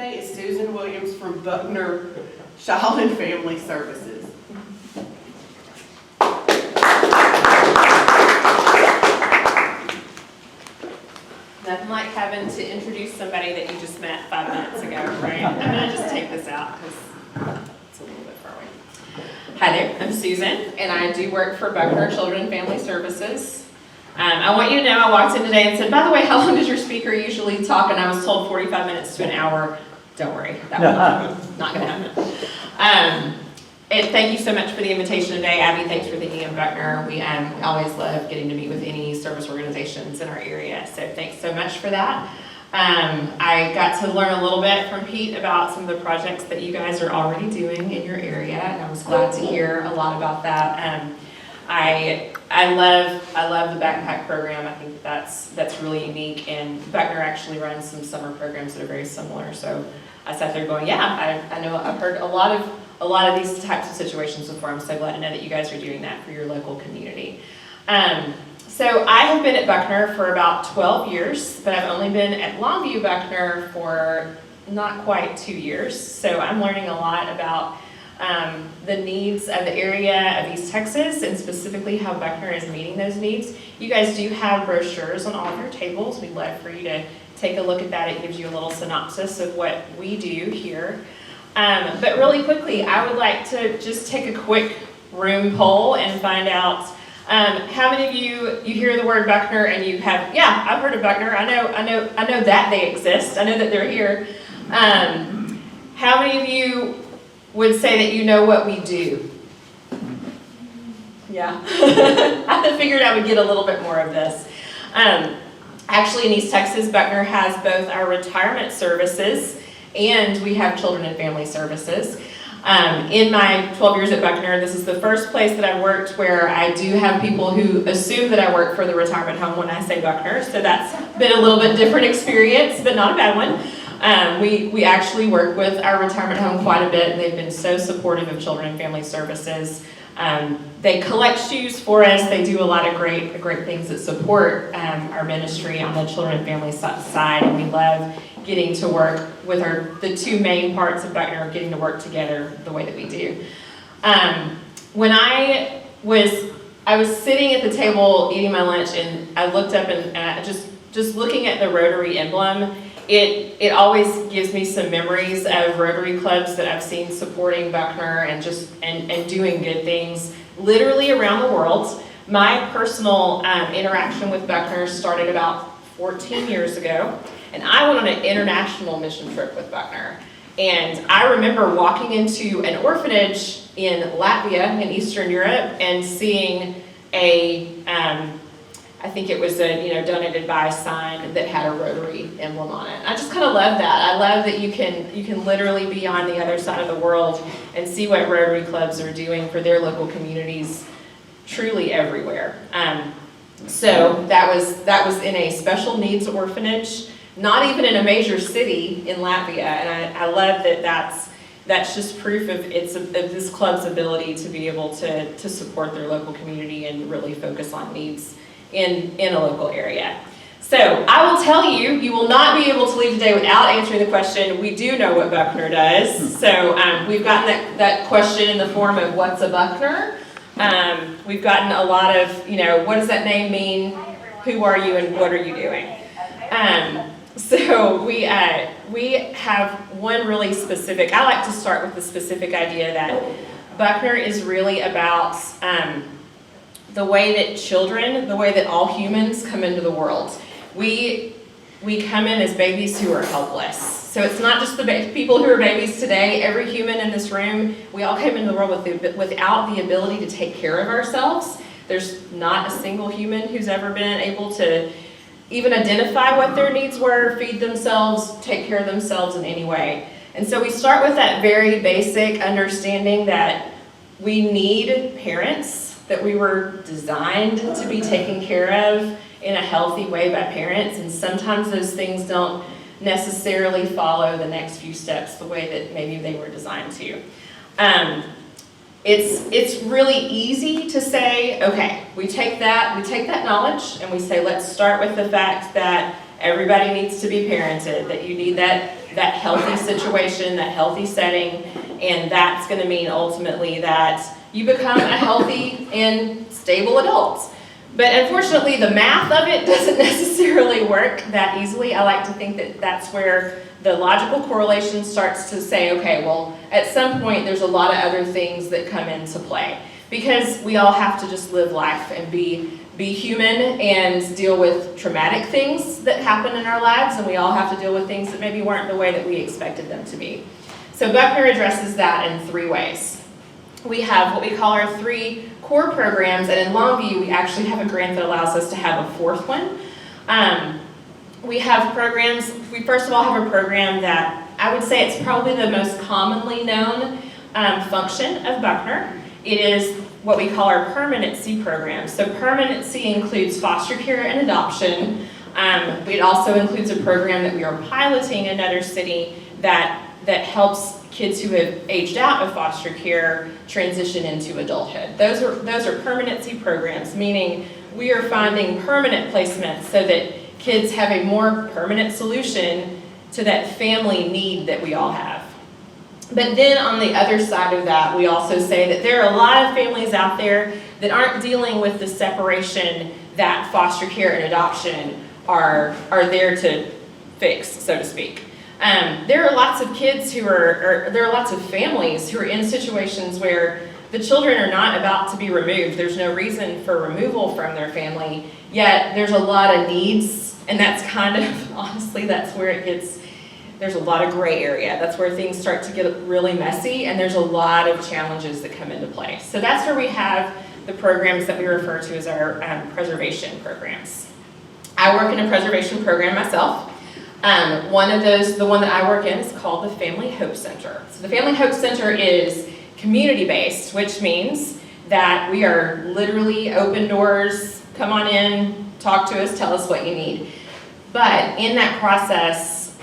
today is Susan Williams from Buckner Child and Family Services. Nothing like having to introduce somebody that you just met 5 minutes ago, right? I'm going to just take this out because it's a little bit far away. Hi there, I'm Susan, and I do work for Buckner Children and Family Services. I want you to know I walked in today and said, by the way, how long does your speaker usually talk? And I was told 45 minutes to an hour. Don't worry, that was not going to happen. And thank you so much for the invitation today. Abby, thanks for thinking of Buckner. We always love getting to meet with any service organizations in our area, so thanks so much for that. I got to learn a little bit from Pete about some of the projects that you guys are already doing in your area, and I was glad to hear a lot about that. I love the backpack program. I think that's really unique, and Buckner actually runs some summer programs that are very similar. So I sat there going, yeah, I know I've heard a lot of these types of situations before. I'm so glad to know that you guys are doing that for your local community. So I have been at Buckner for about 12 years, but I've only been at Longview Buckner for not quite 2 years. So I'm learning a lot about the needs of the area of East Texas, and specifically how Buckner is meeting those needs. You guys do have brochures on all of your tables. We'd love for you to take a look at that. It gives you a little synopsis of what we do here. But really quickly, I would like to just take a quick room poll and find out how many of you hear the word Buckner and you have, yeah, I've heard of Buckner. I know that they exist. I know that they're here. How many of you would say that you know what we do? Yeah. I figured I would get a little bit more of this. Actually, in East Texas, Buckner has both our retirement services and we have children and family services. In my 12 years at Buckner, this is the first place that I've worked where I do have people who assume that I work for the retirement home when I say Buckner, so that's been a little bit different experience, but not a bad one. We actually work with our retirement home quite a bit, and they've been so supportive of children and family services. They collect shoes for us. They do a lot of great things that support our ministry on the children and family side, and we love getting to work with the two main parts of Buckner, getting to work together the way that we do. When I was sitting at the table eating my lunch, and I looked up and just looking at the Rotary emblem, it always gives me some memories of Rotary clubs that I've seen supporting Buckner and doing good things literally around the world. My personal interaction with Buckner started about 14 years ago, and I went on an international mission trip with Buckner. And I remember walking into an orphanage in Latvia in Eastern Europe and seeing I think it was a donated by sign that had a Rotary emblem on it. I just kind of love that. I love that you can literally be on the other side of the world and see what Rotary clubs are doing for their local communities truly everywhere. So that was in a special needs orphanage, not even in a major city in Latvia, and I love that that's just proof of this club's ability to be able to support their local community and really focus on needs in a local area. So I will tell you, you will not be able to leave today without answering the question. We do know what Buckner does. So we've gotten that question in the form of what's a Buckner? We've gotten a lot of, what does that name mean? Who are you and what are you doing? So we have one really specific, I like to start with the specific idea that Buckner is really about the way that all humans come into the world. We come in as babies who are helpless. So it's not just the people who are babies today. Every human in this room, we all came into the world without the ability to take care of ourselves. There's not a single human who's ever been able to even identify what their needs were, feed themselves, take care of themselves in any way. And so we start with that very basic understanding that we need parents, that we were designed to be taken care of in a healthy way by parents, and sometimes those things don't necessarily follow the next few steps the way that maybe they were designed to. It's really easy to say, okay, we take that knowledge and we say, let's start with the fact that everybody needs to be parented, that you need that healthy situation, that healthy setting, and that's going to mean ultimately that you become a healthy and stable adult. But unfortunately, the math of it doesn't necessarily work that easily. I like to think that that's where the logical correlation starts to say, okay, well, at some point there's a lot of other things that come into play, because we all have to just live life and be human and deal with traumatic things that happen in our lives, and we all have to deal with things that maybe weren't the way that we expected them to be. So Buckner addresses that in 3 ways. We have what we call our 3 core programs, and in Longview we actually have a grant that allows us to have a 4th one. We have programs, we first of all have a program that I would say it's probably the most commonly known function of Buckner. It is what we call our permanency program. So permanency includes foster care and adoption. It also includes a program that we are piloting in another city that helps kids who have aged out of foster care transition into adulthood. Those are permanency programs, meaning we are finding permanent placements so that kids have a more permanent solution to that family need that we all have. But then on the other side of that, we also say that there are a lot of families out there that aren't dealing with the separation that foster care and adoption are there to fix, so to speak. There are lots of kids there are lots of families who are in situations where the children are not about to be removed. There's no reason for removal from their family, yet there's a lot of needs, and that's kind of, honestly, that's where it gets, there's a lot of gray area. That's where things start to get really messy, and there's a lot of challenges that come into play. So that's where we have the programs that we refer to as our preservation programs. I work in a preservation program myself. One of those, the one that I work in, is called the Family Hope Center. So the Family Hope Center is community-based, which means that we are literally open doors, come on in, talk to us, tell us what you need. But in that process,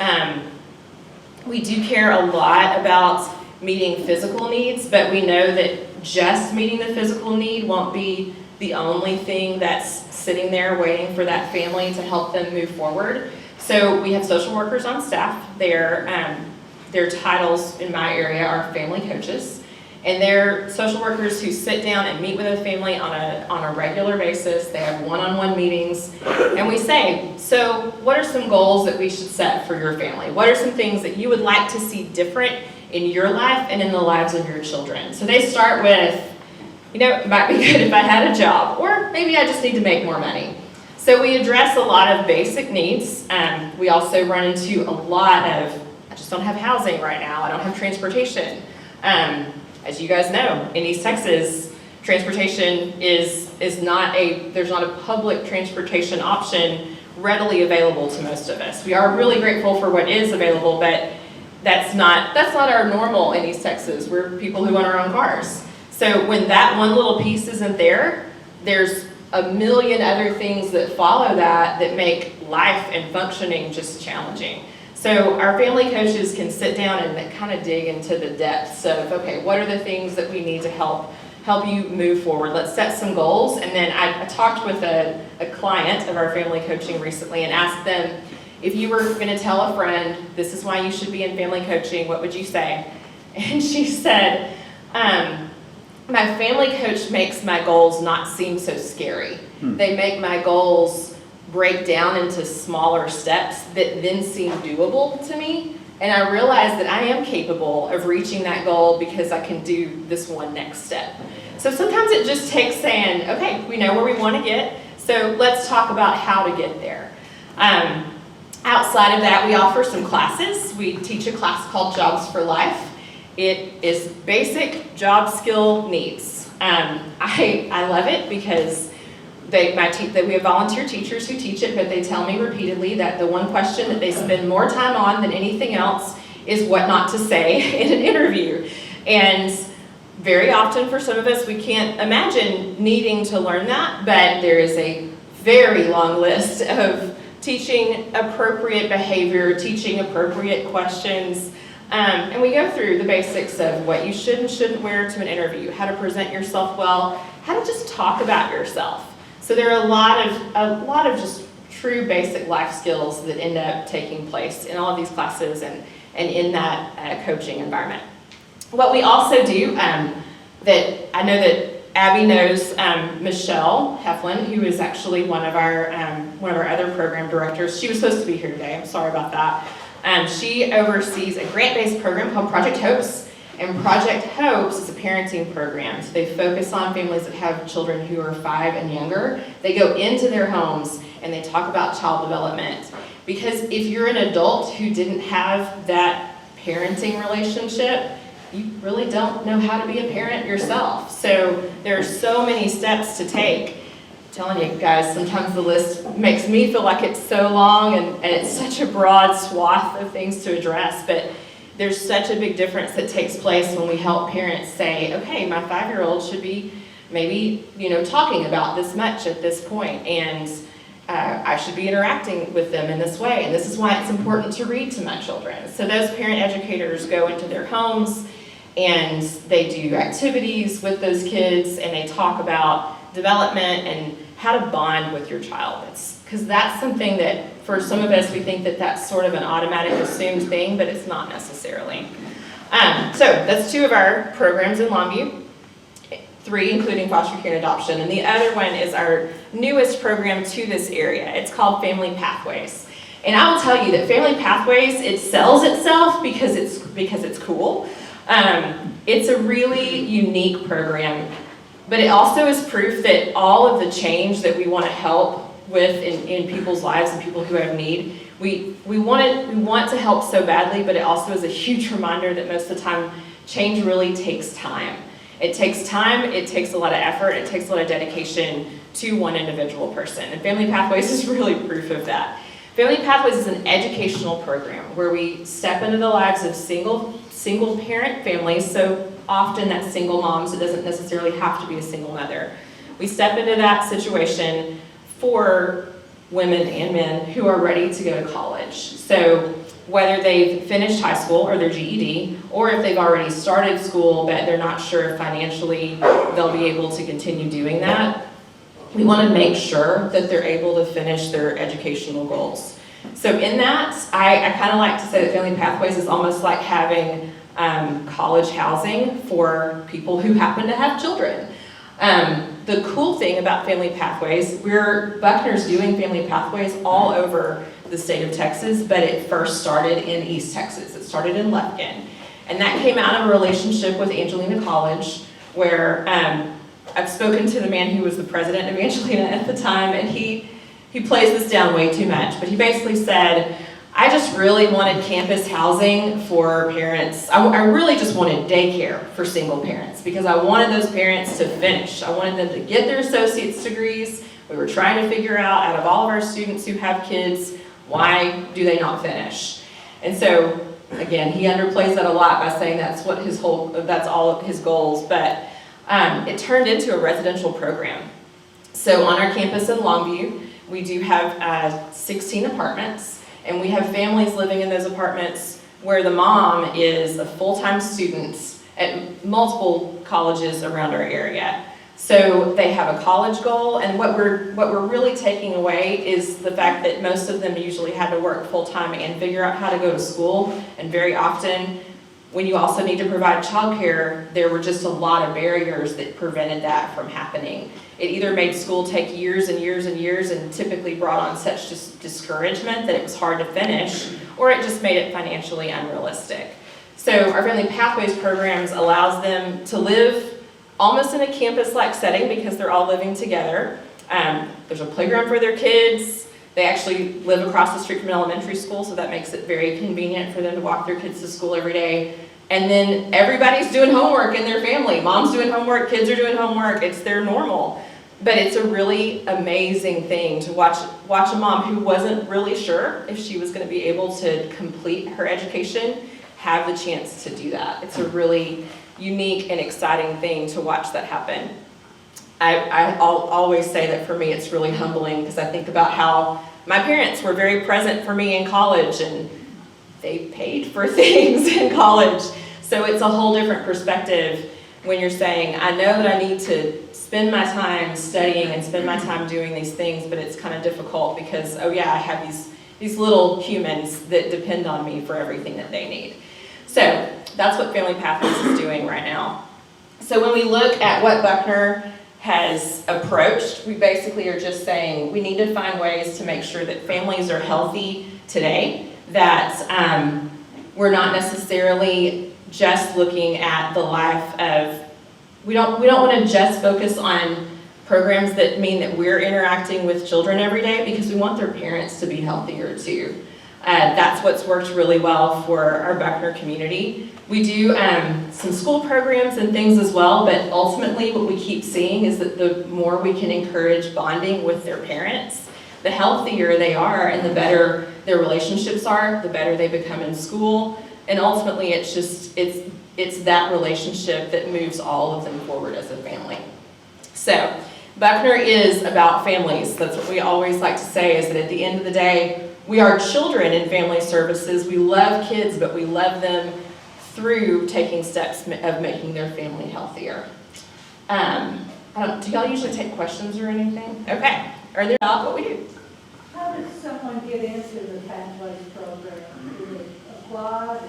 we do care a lot about meeting physical needs, but we know that just meeting the physical need won't be the only thing that's sitting there waiting for that family to help them move forward. So we have social workers on staff. Their titles in my area are family coaches, and they're social workers who sit down and meet with a family on a regular basis. They have one-on-one meetings, and we say, so what are some goals that we should set for your family? What are some things that you would like to see different in your life and in the lives of your children? So they start with, it might be good if I had a job, or maybe I just need to make more money. So we address a lot of basic needs. We also run into a lot of, I just don't have housing right now, I don't have transportation. As you guys know, in East Texas, transportation there's not a public transportation option readily available to most of us. We are really grateful for what is available, but that's not our normal in East Texas. We're people who own our own cars. So when that one little piece isn't there, there's a million other things that follow that make life and functioning just challenging. So our family coaches can sit down and kind of dig into the depths of, okay, what are the things that we need to help you move forward? Let's set some goals. And then I talked with a client of our family coaching recently and asked them, if you were going to tell a friend, this is why you should be in family coaching, what would you say? And she said, my family coach makes my goals not seem so scary. They make my goals break down into smaller steps that then seem doable to me. And I realize that I am capable of reaching that goal because I can do this one next step. So sometimes it just takes saying, okay, we know where we want to get, so let's talk about how to get there. Outside of that, we offer some classes. We teach a class called Jobs for Life. It is basic job skill needs. I love it because we have volunteer teachers who teach it, but they tell me repeatedly that the one question that they spend more time on than anything else is what not to say in an interview. And very often for some of us, we can't imagine needing to learn that, but there is a very long list of teaching appropriate behavior, teaching appropriate questions. And we go through the basics of what you should and shouldn't wear to an interview, how to present yourself well, how to just talk about yourself. So there are a lot of just true basic life skills that end up taking place in all of these classes and in that coaching environment. What we also do, that I know that Abby knows, Michelle Heflin, who is actually one of our other program directors. She was supposed to be here today. I'm sorry about that. She oversees a grant-based program called Project Hopes. And Project Hopes is a parenting program. So they focus on families that have children who are 5 and younger. They go into their homes and they talk about child development. Because if you're an adult who didn't have that parenting relationship, you really don't know how to be a parent yourself. So there are so many steps to take. I'm telling you guys, sometimes the list makes me feel like it's so long and it's such a broad swath of things to address, but there's such a big difference that takes place when we help parents say, okay, my 5-year-old should be maybe, talking about this much at this point, and I should be interacting with them in this way, and this is why it's important to read to my children. So those parent educators go into their homes and they do activities with those kids, and they talk about development and how to bond with your child. Because that's something that, for some of us, we think that that's sort of an automatic assumed thing, but it's not necessarily. So that's 2 of our programs in Longview, 3 including foster care and adoption, and the other one is our newest program to this area. It's called Family Pathways. And I will tell you that Family Pathways, it sells itself because it's cool. It's a really unique program, but it also is proof that all of the change that we want to help with in people's lives and people who have need, we want to help so badly, but it also is a huge reminder that most of the time change really takes time. It takes time, it takes a lot of effort, it takes a lot of dedication to one individual person, and Family Pathways is really proof of that. Family Pathways is an educational program where we step into the lives of single parent families, so often that's single moms. It doesn't necessarily have to be a single mother. We step into that situation for women and men who are ready to go to college. So whether they've finished high school or their GED, or if they've already started school but they're not sure if financially they'll be able to continue doing that, we want to make sure that they're able to finish their educational goals. So in that, I kind of like to say that Family Pathways is almost like having college housing for people who happen to have children. The cool thing about Family Pathways, Buckner's doing Family Pathways all over the state of Texas, but it first started in East Texas. It started in Lufkin. And that came out of a relationship with Angelina College, where I've spoken to the man who was the president of Angelina at the time, and he plays this down way too much, but he basically said, I just really wanted campus housing for parents. I really just wanted daycare for single parents because I wanted those parents to finish. I wanted them to get their associate's degrees. We were trying to figure out of all of our students who have kids, why do they not finish? And so, again, he underplays that a lot by saying that's all of his goals, but it turned into a residential program. So on our campus in Longview, we do have 16 apartments. And we have families living in those apartments where the mom is a full-time student at multiple colleges around our area. So they have a college goal, and what we're really taking away is the fact that most of them usually had to work full-time and figure out how to go to school, and very often when you also need to provide childcare, there were just a lot of barriers that prevented that from happening. It either made school take years and years and years and typically brought on such discouragement that it was hard to finish, or it just made it financially unrealistic. So our Family Pathways programs allows them to live almost in a campus-like setting because they're all living together. There's a playground for their kids. They actually live across the street from an elementary school, so that makes it very convenient for them to walk their kids to school every day. And then everybody's doing homework in their family. Mom's doing homework, kids are doing homework, it's their normal. But it's a really amazing thing to watch a mom who wasn't really sure if she was going to be able to complete her education have the chance to do that. It's a really unique and exciting thing to watch that happen. I'll always say that for me it's really humbling because I think about how my parents were very present for me in college and they paid for things in college. So it's a whole different perspective when you're saying, I know that I need to spend my time studying and spend my time doing these things, but it's kind of difficult because, oh yeah, I have these little humans that depend on me for everything that they need. So that's what Family Pathways is doing right now. So when we look at what Buckner has approached, we basically are just saying we need to find ways to make sure that families are healthy today, that we're not necessarily just looking at the life of, we don't want to just focus on programs that mean that we're interacting with children every day, because we want their parents to be healthier too. That's what's worked really well for our Buckner community. We do some school programs and things as well, but ultimately what we keep seeing is that the more we can encourage bonding with their parents, the healthier they are and the better their relationships are, the better they become in school. And ultimately it's that relationship that moves all of them forward as a family. So Buckner is about families. That's what we always like to say, is that at the end of the day, we are children in family services. We love kids, but we love them through taking steps of making their family healthier. Do y'all usually take questions or anything? Okay. Are there not what we do? How does someone get into the Pathways program? Do they apply?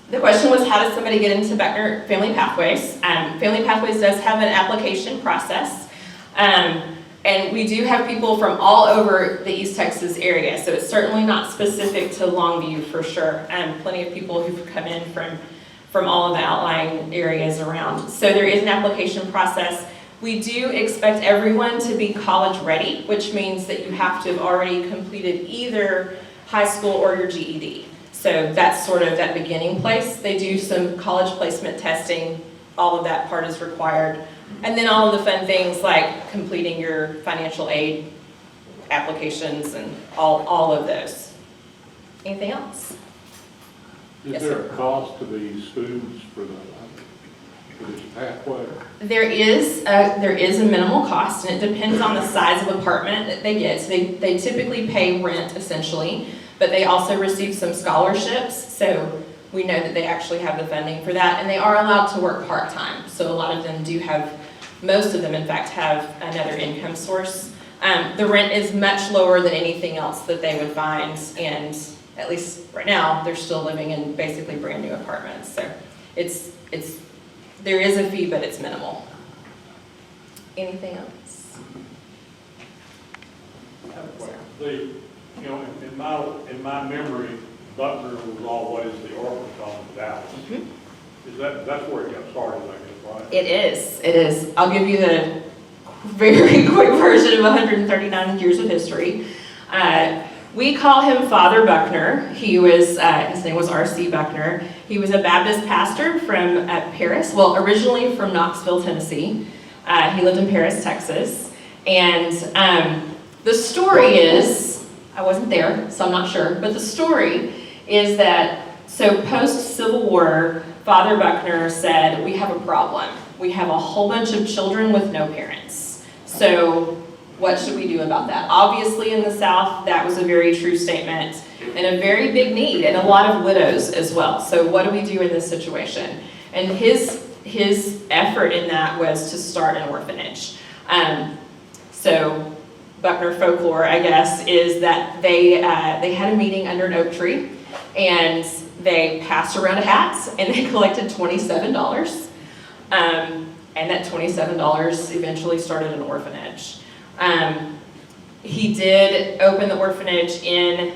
The question was, how does somebody get into Buckner Family Pathways? Family Pathways does have an application process. And we do have people from all over the East Texas area, so it's certainly not specific to Longview for sure. Plenty of people who've come in from all of the outlying areas around. So there is an application process. We do expect everyone to be college ready, which means that you have to have already completed either high school or your GED. So that's sort of that beginning place. They do some college placement testing. All of that part is required. And then all of the fun things like completing your financial aid applications and all of those. Anything else? Is there a cost to these students for this pathway? There is a minimal cost, and it depends on the size of apartment that they get. So they typically pay rent essentially, but they also receive some scholarships. So we know that they actually have the funding for that, and they are allowed to work part-time. So a lot of them do have, most of them in fact have another income source. The rent is much lower than anything else that they would find, and at least right now they're still living in basically brand new apartments. So there is a fee, but it's minimal. Anything else? In my memory, Buckner was always the orphan of Dallas. That's where it got started, I guess, right? It is. I'll give you the very quick version of 139 years of history. We call him Father Buckner. He was, his name was R.C. Buckner. He was a Baptist pastor from Paris, well, originally from Knoxville, Tennessee. He lived in Paris, Texas. And the story is, I wasn't there, so I'm not sure, but the story is that, so post-Civil War, Father Buckner said, we have a problem. We have a whole bunch of children with no parents. So what should we do about that? Obviously in the South, that was a very true statement and a very big need, and a lot of widows as well. So what do we do in this situation? And his effort in that was to start an orphanage. So Buckner folklore, I guess, is that they had a meeting under an oak tree, and they passed around a hat, and they collected $27. And that $27 eventually started an orphanage. He did open the orphanage in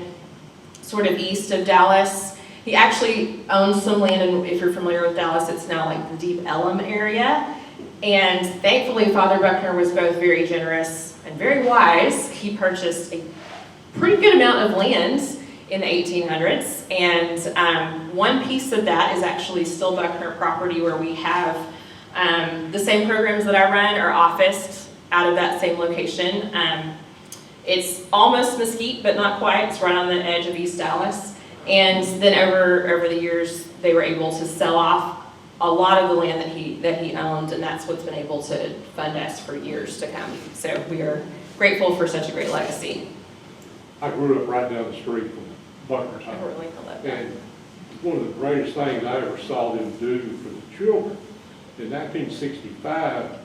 sort of east of Dallas. He actually owns some land, and if you're familiar with Dallas, it's now like the Deep Ellum area. And thankfully, Father Buckner was both very generous and very wise. He purchased a pretty good amount of land in the 1800s, and one piece of that is actually still Buckner property, where we have the same programs that I run are officed out of that same location. It's almost Mesquite, but not quite. It's right on the edge of East Dallas. And then over the years, they were able to sell off a lot of the land that he owned, and that's what's been able to fund us for years to come. So we are grateful for such a great legacy. I grew up right down the street from Buckner's house. And one of the greatest things I ever saw them do for the children in 1965,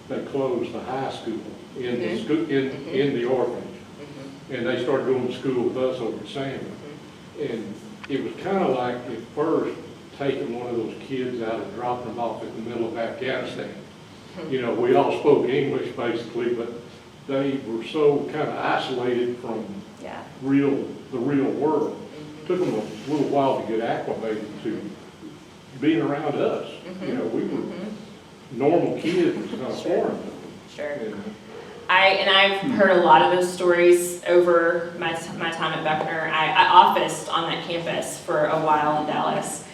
they closed the high school in the school, in the orphanage. And they started going to school with us over at Salmon. And it was kind of like, at first, taking one of those kids out and dropping them off in the middle of Afghanistan. You know, we all spoke English basically, but they were so kind of isolated from Yeah. the real world. Took them a little while to get acclimated to being around us. You know, we were normal kids, it was kind of foreign. Sure. You know. I've heard a lot of those stories over my time at Buckner. I officed on that campus for a while in Dallas.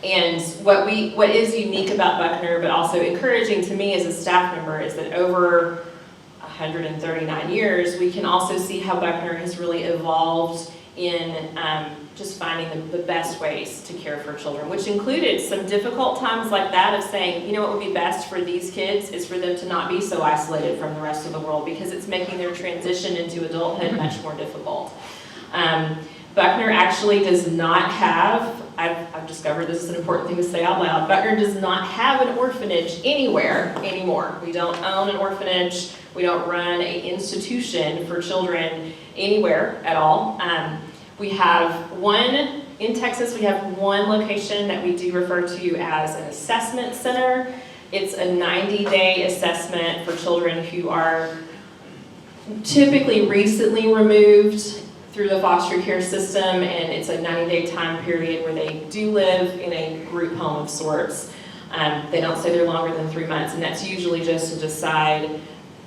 And what is unique about Buckner, but also encouraging to me as a staff member, is that over 139 years, we can also see how Buckner has really evolved in just finding the best ways to care for children, which included some difficult times like that of saying, you know, what would be best for these kids is for them to not be so isolated from the rest of the world, because it's making their transition into adulthood much more difficult. Buckner actually does not have, I've discovered this is an important thing to say out loud, Buckner does not have an orphanage anywhere anymore. We don't own an orphanage. We don't run an institution for children anywhere at all. We have in Texas, we have one location that we do refer to as an assessment center. It's a 90-day assessment for children who are typically recently removed through the foster care system, and it's a 90-day time period where they do live in a group home of sorts. They don't stay there longer than 3 months, and that's usually just to decide,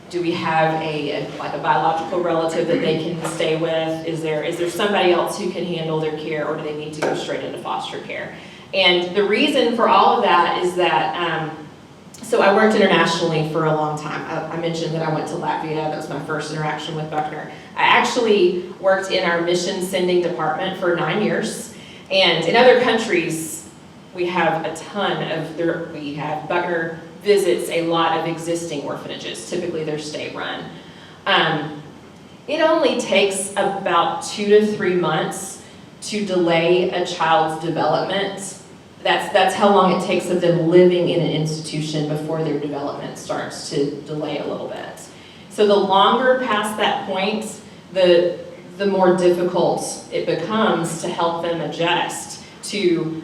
do we have a biological relative that they can stay with? Is there somebody else who can handle their care, or do they need to go straight into foster care? And the reason for all of that is that, so I worked internationally for a long time. I mentioned that I went to Latvia. That was my first interaction with Buckner. I actually worked in our mission sending department for 9 years. And in other countries, we have a ton of, Buckner visits a lot of existing orphanages. Typically they're state-run. It only takes about 2 to 3 months to delay a child's development. That's how long it takes of them living in an institution before their development starts to delay a little bit. So the longer past that point, the more difficult it becomes to help them adjust to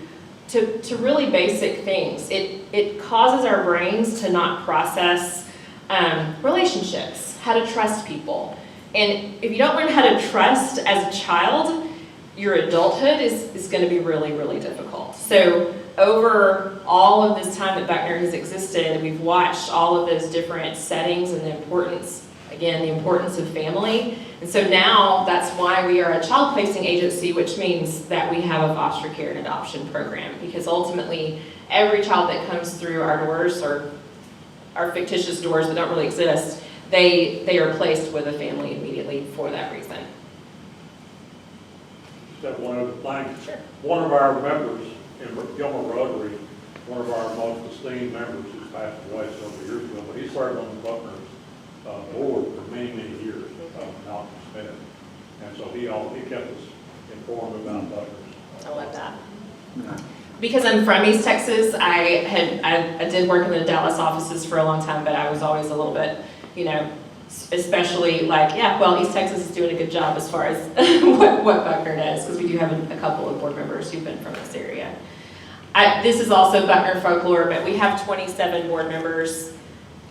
really basic things. It causes our brains to not process relationships, how to trust people. And if you don't learn how to trust as a child, your adulthood is going to be really, really difficult. So over all of this time that Buckner has existed, we've watched all of those different settings and the importance of family. And so now that's why we are a child placing agency, which means that we have a foster care and adoption program, because ultimately every child that comes through our doors, or our fictitious doors that don't really exist, they are placed with a family immediately for that reason. Just have one other thing. Sure. One of our members in Gilmer Rotary, one of our most esteemed members, who's passed away several years ago, but he served on the Buckner board for many, many years, Malcolm Smith. And so he kept us informed about Buckner's. I love that. Because I'm from East Texas, I did work in the Dallas offices for a long time, but I was always a little bit, especially like, East Texas is doing a good job as far as what Buckner does, because we do have a couple of board members who've been from this area. This is also Buckner folklore, but we have 27 board members,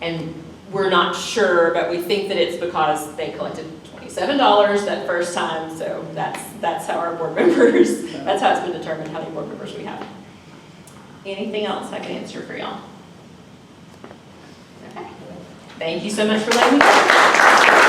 and we're not sure, but we think that it's because they collected $27 that first time, so that's how our board members, that's how it's been determined how many board members we have. Anything else I can answer for y'all? Okay. Thank you so much for letting me talk.